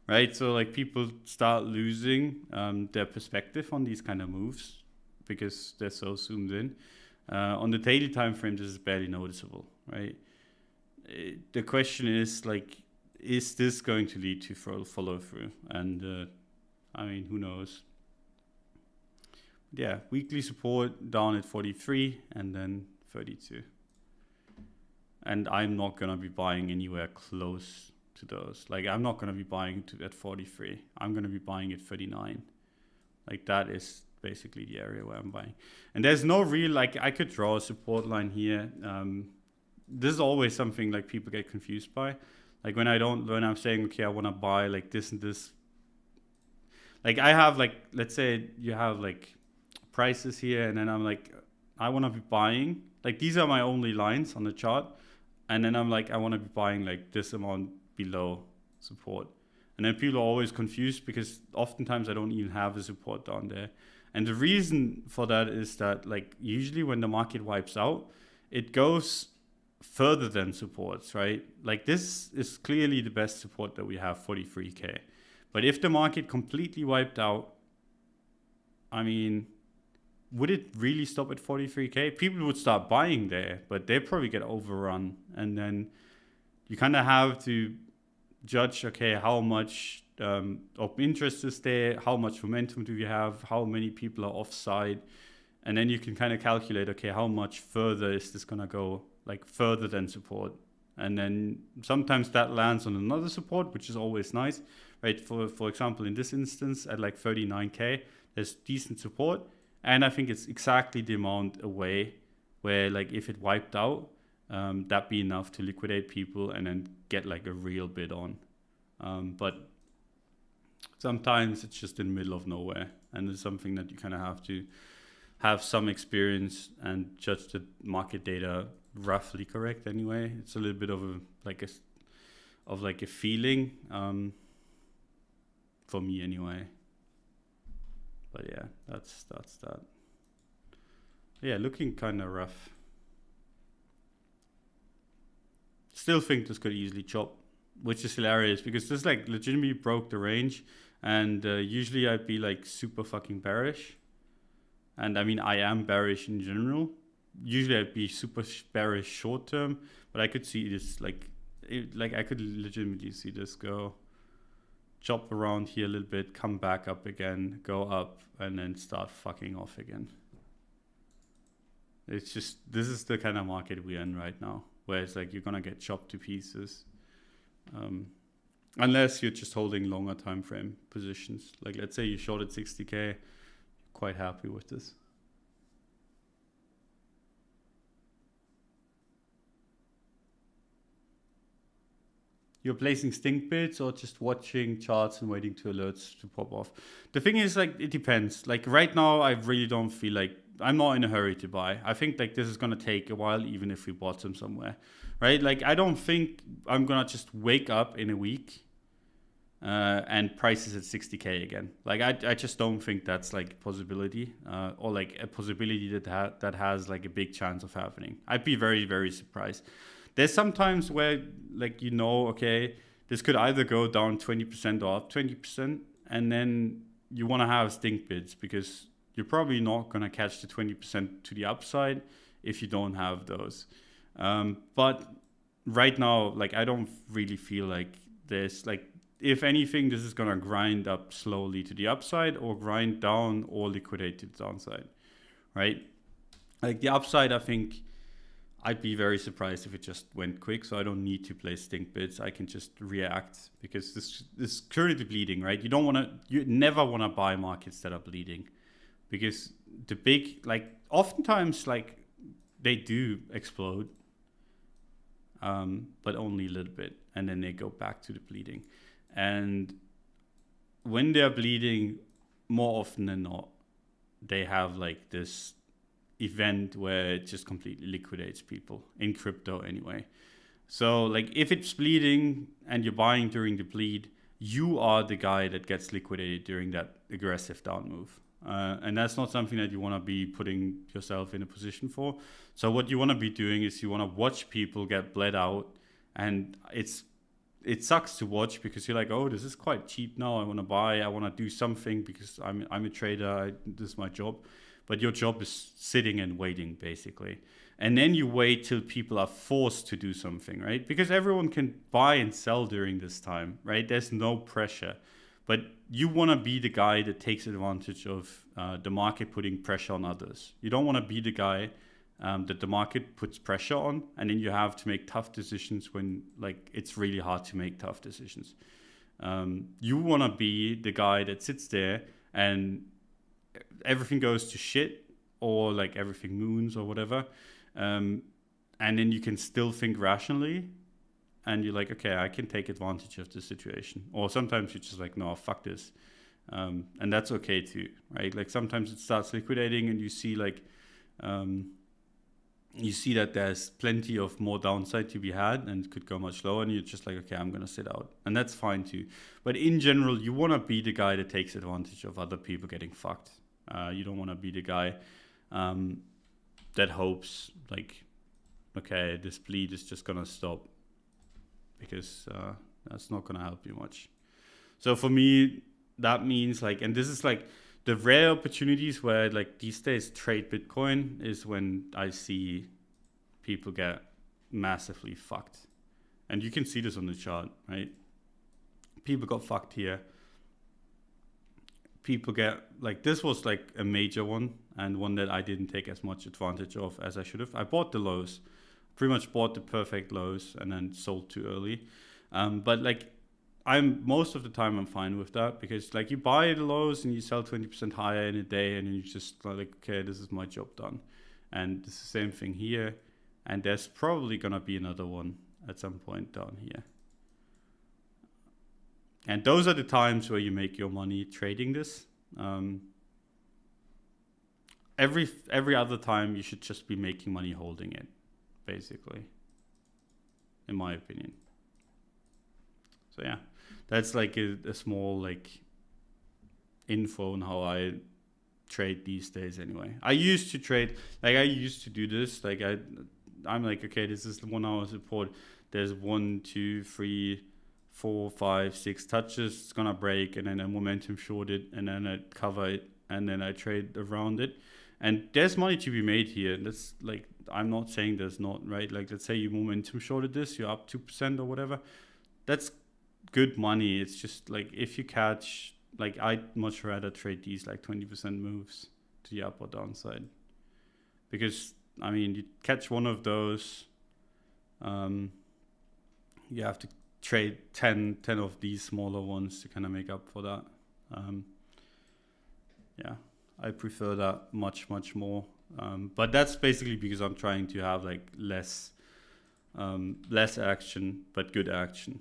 Right? So like people start losing their perspective on these kind of moves because they're so zoomed in. On the daily time frame, this is barely noticeable, right? The question is like, is this going to lead to follow through? And I mean, who knows? Yeah, weekly support down at 43 and then 32. And I'm not going to be buying anywhere close to those. Like, I'm not going to be buying at 43. I'm going to be buying at 39. Like, that is basically the area where I'm buying. And there's no real, like, I could draw a support line here. This is always something like people get confused by. Like when I'm saying, okay, I want to buy like this and this. Like I have like, let's say you have like prices here, and then I'm like, I want to be buying, like these are my only lines on the chart. And then I'm like, I want to be buying like this amount below support. And then people are always confused because oftentimes I don't even have a support down there. And the reason for that is that like usually when the market wipes out, it goes further than supports, right? Like this is clearly the best support that we have, 43k. But if the market completely wiped out, I mean, would it really stop at 43k? People would start buying there, but they probably get overrun. And then you kind of have to judge, okay, how much open interest is there? How much momentum do we have? How many people are offside? And then you can kind of calculate, okay, how much further is this going to go? Like further than support. And then sometimes that lands on another support, which is always nice, right? For example, in this instance at like 39k, there's decent support. And I think it's exactly the amount away where like if it wiped out, that'd be enough to liquidate people and then get like a real bid on. But sometimes it's just in the middle of nowhere. and it's something that you kind of have to have some experience and judge the market data roughly correct. Anyway, it's a little bit of a feeling for me anyway. But yeah, that's that. Yeah, looking kind of rough. Still think this could easily chop, which is hilarious because this like legitimately broke the range, and usually I'd be like super fucking bearish, and I mean I am bearish in general. Usually I'd be super bearish short term, but I could see this like I could legitimately see this go chop around here a little bit, come back up again, go up, and then start fucking off again. It's just, this is the kind of market we're in right now, where it's like you're gonna get chopped to pieces, unless you're just holding longer time frame positions. Like let's say you shorted 60k, quite happy with this. You're placing stink bids or just watching charts and waiting to alerts to pop off? The thing is, like, it depends. Like right now, I really don't feel like, I'm not in a hurry to buy. I think like this is going to take a while, even if we bottom somewhere, right? Like I don't think I'm going to just wake up in a week and prices at 60k again. Like I just don't think that's like a possibility, or like a possibility that has like a big chance of happening. I'd be very, very surprised. There's sometimes where like, you know, okay, this could either go down 20% or up 20%, and then you want to have stink bids because you're probably not going to catch the 20% to the upside if you don't have those. But right now, like I don't really feel like there's like, if anything, this is going to grind up slowly to the upside or grind down or liquidate to the downside, right? Like the upside, I think I'd be very surprised if it just went quick. So I don't need to play stink bids. I can just react because this is currently bleeding, right? You never want to buy markets that are bleeding, because the big, like oftentimes like they do explode, but only a little bit. And then they go back to the bleeding. And when they're bleeding, more often than not, they have like this event where it just completely liquidates people in crypto anyway. So like if it's bleeding and you're buying during the bleed, you are the guy that gets liquidated during that aggressive down move. And that's not something that you want to be putting yourself in a position for. So what you want to be doing is you want to watch people get bled out, and it sucks to watch because you're like, oh, this is quite cheap now. I want to buy. I want to do something because I'm a trader. This is my job. But your job is sitting and waiting, basically. And then you wait till people are forced to do something, right? Because everyone can buy and sell during this time, right? There's no pressure. But you want to be the guy that takes advantage of the market putting pressure on others. You don't want to be the guy that the market puts pressure on, and then you have to make tough decisions when like it's really hard to make tough decisions. You want to be the guy that sits there and everything goes to shit, or like everything moons or whatever, and then you can still think rationally, and you're like, okay, I can take advantage of the situation. Or sometimes you're just like, no, fuck this, and that's okay too, right? Like sometimes it starts liquidating and you see like you see that there's plenty of more downside to be had and it could go much lower, and you're just like, okay, I'm gonna sit out, and that's fine too. But in general, you want to be the guy that takes advantage of other people getting fucked. You don't want to be the guy that hopes like, okay, this bleed is just gonna stop, because that's not gonna help you much. So for me, that means like, and this is like the rare opportunities where like these days trade Bitcoin is when I see people get massively fucked. And you can see this on the chart, right? People got fucked here. People get like, this was like a major one, and one that I didn't take as much advantage of as I should have. I bought the lows, pretty much bought the perfect lows and then sold too early. But like, most of the time I'm fine with that, because like you buy the lows and you sell 20% higher in a day, and then you just like, okay, this is my job done. And it's the same thing here, and there's probably gonna be another one at some point down here. And those are the times where you make your money trading this. every other time you should just be making money holding it, basically, in my opinion. So yeah, that's like a small like info on how I trade these days anyway. I used to trade, like I used to do this, like I'm like, okay, this is the 1 hour support. There's 1, 2, 3, 4, 5, 6 touches. It's gonna break, and then I momentum short it, and then I cover it, and then I trade around it. And there's money to be made here. That's like, I'm not saying there's not, right? Like, let's say you momentum shorted this, you're up 2% or whatever. That's good money. It's just like, if you catch, like, I'd much rather trade these like 20% moves to the up or downside, because I mean, you catch one of those, you have to trade 10 of these smaller ones to kind of make up for that. Yeah, I prefer that much more. But that's basically because I'm trying to have like less action, but good action.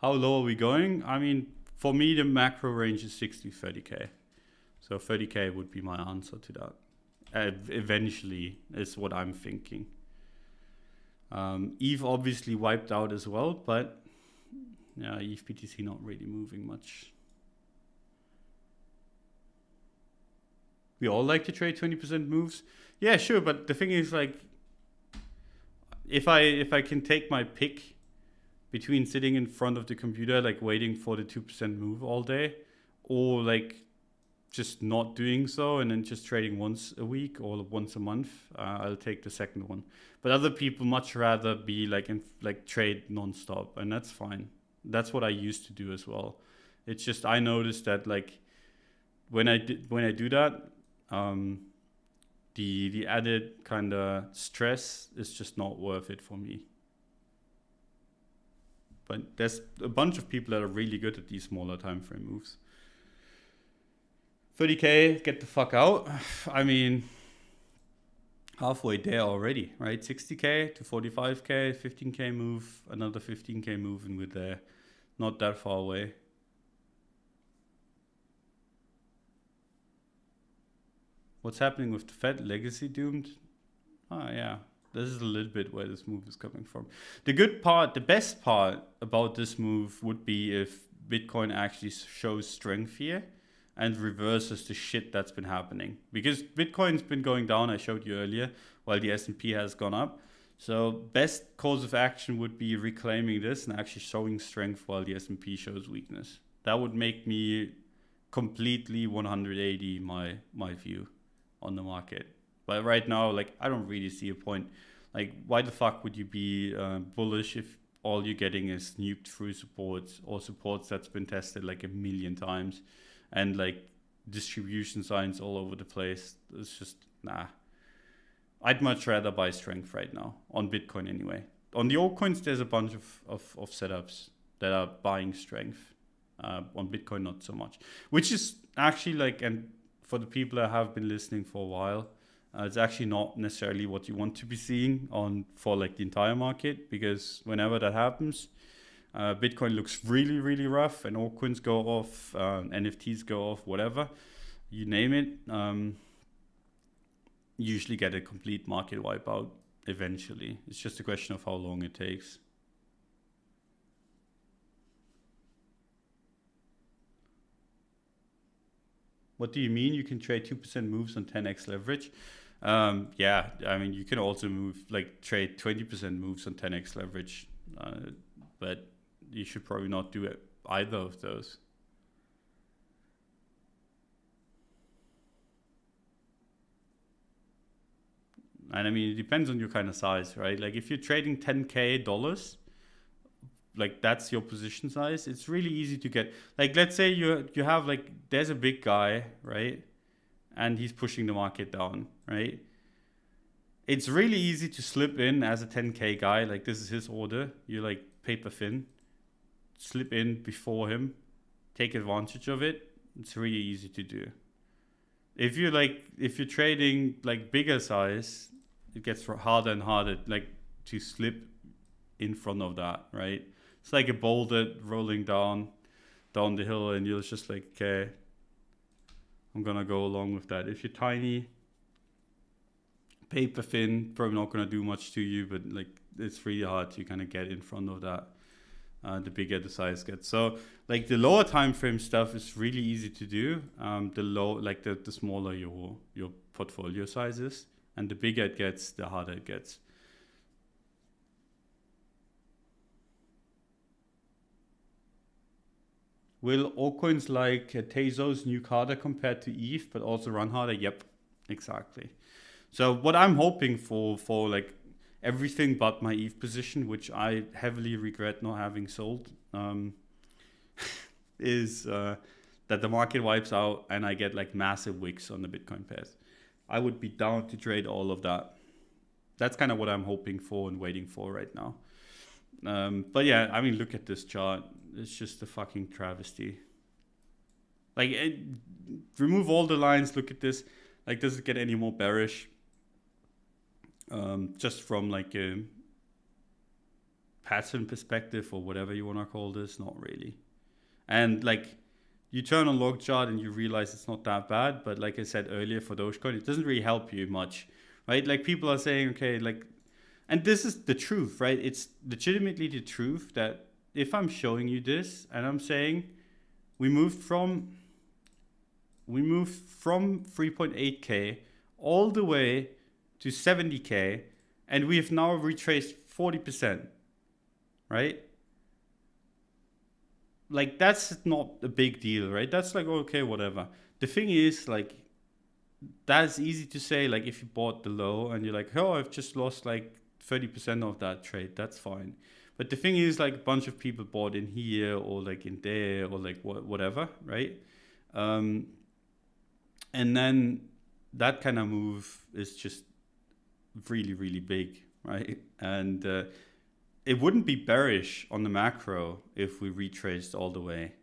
How low are we going? I mean, for me, the macro range is 60, 30K. So 30K would be my answer to that. Eventually is what I'm thinking. ETH obviously wiped out as well, but yeah, ETH BTC not really moving much. We all like to trade 20% moves. Yeah, sure, but the thing is, like, if I can take my pick between sitting in front of the computer, like waiting for the 2% move all day, or like just not doing so and then just trading once a week or once a month, I'll take the second one. But other people much rather be like trade nonstop, and that's fine. That's what I used to do as well. It's just I noticed that like when I do that, the added kind of stress is just not worth it for me. But there's a bunch of people that are really good at these smaller time frame moves. 30K, get the fuck out. I mean, halfway there already, right? 60K to 45K, 15K move, another 15K move, and we're there. Not that far away. What's happening with the Fed? Legacy doomed? Oh, yeah. This is a little bit where this move is coming from. The best part about this move would be if Bitcoin actually shows strength here and reverses the shit that's been happening. Because Bitcoin's been going down, I showed you earlier, while the S&P has gone up. So best course of action would be reclaiming this and actually showing strength while the S&P shows weakness. That would make me completely 180 my view on the market. But right now, like, I don't really see a point. Like, why the fuck would you be bullish if all you're getting is nuked through supports or supports that's been tested like a million times and like distribution signs all over the place? It's just, nah. I'd much rather buy strength right now, on Bitcoin anyway. On the altcoins, there's a bunch of setups that are buying strength. On Bitcoin, not so much. Which is actually like, and for the people that have been listening for a while, it's actually not necessarily what you want to be seeing for like the entire market, because whenever that happens, Bitcoin looks really, really rough and altcoins go off, NFTs go off, whatever, you name it. Usually get a complete market wipeout eventually. It's just a question of how long it takes. What do you mean you can trade 2% moves on 10x leverage? Yeah, I mean, you can also trade 20% moves on 10x leverage, but you should probably not do either of those. And I mean, it depends on your kind of size, right? Like if you're trading $10K, like that's your position size, it's really easy to get. Like, let's say you have like, there's a big guy, right? And he's pushing the market down, right? It's really easy to slip in as a 10K guy. Like, this is his order. You like paper thin, slip in before him, take advantage of it. It's really easy to do. If you're trading like bigger size, it gets harder and harder, like to slip in front of that, right? It's like a boulder rolling down the hill, and you're just like, okay, I'm gonna go along with that. If you're tiny, paper thin, probably not gonna do much to you, but like it's really hard to kind of get in front of that. The bigger the size gets. So like the lower time frame stuff is really easy to do. The smaller your portfolio size is, and the bigger it gets, the harder it gets. Will altcoins like Tezos nuke harder compared to ETH, but also run harder? Yep, exactly. So what I'm hoping for like everything but my ETH position, which I heavily regret not having sold, is that the market wipes out and I get like massive wicks on the Bitcoin pairs. I would be down to trade all of that. That's kind of what I'm hoping for and waiting for right now. But yeah, I mean, look at this chart. It's just a fucking travesty. Like, remove all the lines. Look at this. Like, does it get any more bearish? Just from like a pattern perspective or whatever you want to call this, not really. And like, you turn on log chart and you realize it's not that bad. But like I said earlier, for Dogecoin, it doesn't really help you much, right? Like people are saying, okay, like, and this is the truth, right? It's legitimately the truth that if I'm showing you this and I'm saying we moved from 3.8K all the way to 70K and we have now retraced 40%, right? Like that's not a big deal, right? That's like, okay, whatever. The thing is, like, that's easy to say, like if you bought the low and you're like, oh, I've just lost like 30% of that trade, that's fine. But the thing is, like a bunch of people bought in here or like in there or like whatever, right? And then that kind of move is just really, really big, right? And it wouldn't be bearish on the macro if we retraced all the way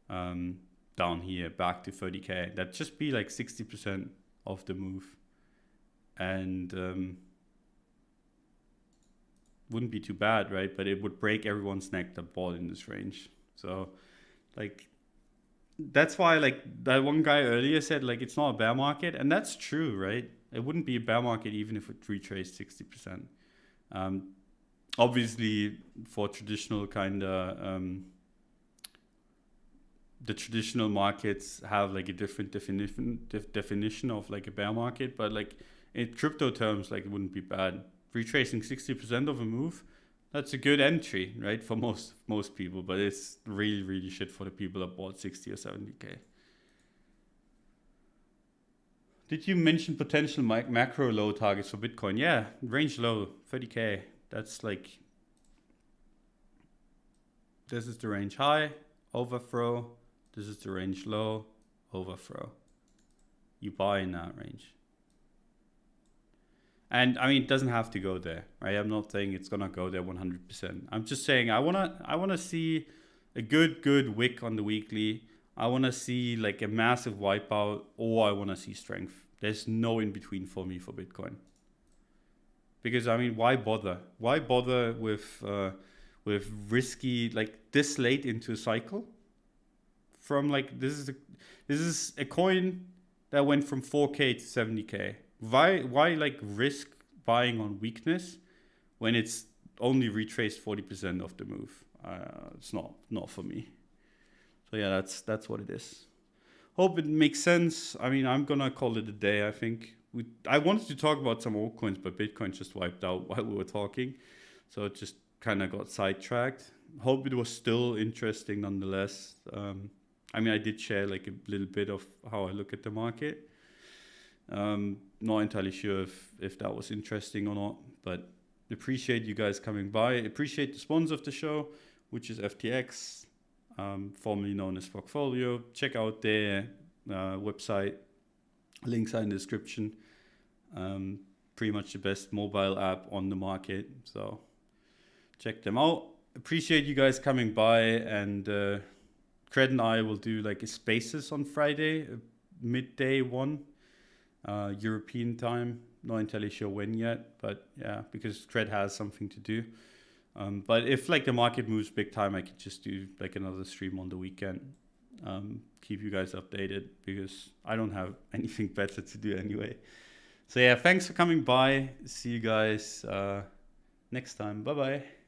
down here back to 30K. That'd just be like 60% of the move. And wouldn't be too bad, right? But it would break everyone's neck that bought in this range. So like that's why like that one guy earlier said like it's not a bear market, and that's true, right? It wouldn't be a bear market even if it retraced 60%. Obviously for traditional kind of the traditional markets have like a different definition of like a bear market, but like in crypto terms, like it wouldn't be bad. Retracing 60% of a move, that's a good entry, right? For most people, but it's really, really shit for the people that bought 60 or 70K. Did you mention potential macro low targets for Bitcoin? Yeah, range low, 30K. That's like, this is the range high, overthrow. This is the range low, overthrow. You buy in that range. And I mean, it doesn't have to go there, right? I'm not saying it's gonna go there 100%. I'm just saying I wanna see a good wick on the weekly. I wanna see like a massive wipeout, or I wanna see strength. There's no in between for me for Bitcoin. Because I mean, why bother? Why bother with risky like this late into a cycle? From like this is a coin that went from 4K to 70K. Why like risk buying on weakness when it's only retraced 40% of the move? It's not for me. So yeah, that's what it is. Hope it makes sense. I mean, I'm gonna call it a day. I think I wanted to talk about some altcoins, but Bitcoin just wiped out while we were talking, so it just kind of got sidetracked. Hope it was still interesting nonetheless. I mean, I did share like a little bit of how I look at the market. Not entirely sure if that was interesting or not, but appreciate you guys coming by. Appreciate the sponsor of the show, which is FTX, formerly known as Portfolio. Check out their website. Links are in the description. Pretty much the best mobile app on the market. So check them out. Appreciate you guys coming by, and Cred and I will do like a Spaces on Friday, midday one. European time, not entirely sure when yet, but yeah, because Cred has something to do. But if like the market moves big time, I could just do like another stream on the weekend. keep you guys updated because I don't have anything better to do anyway. So yeah, thanks for coming by. See you guys next time. Bye bye.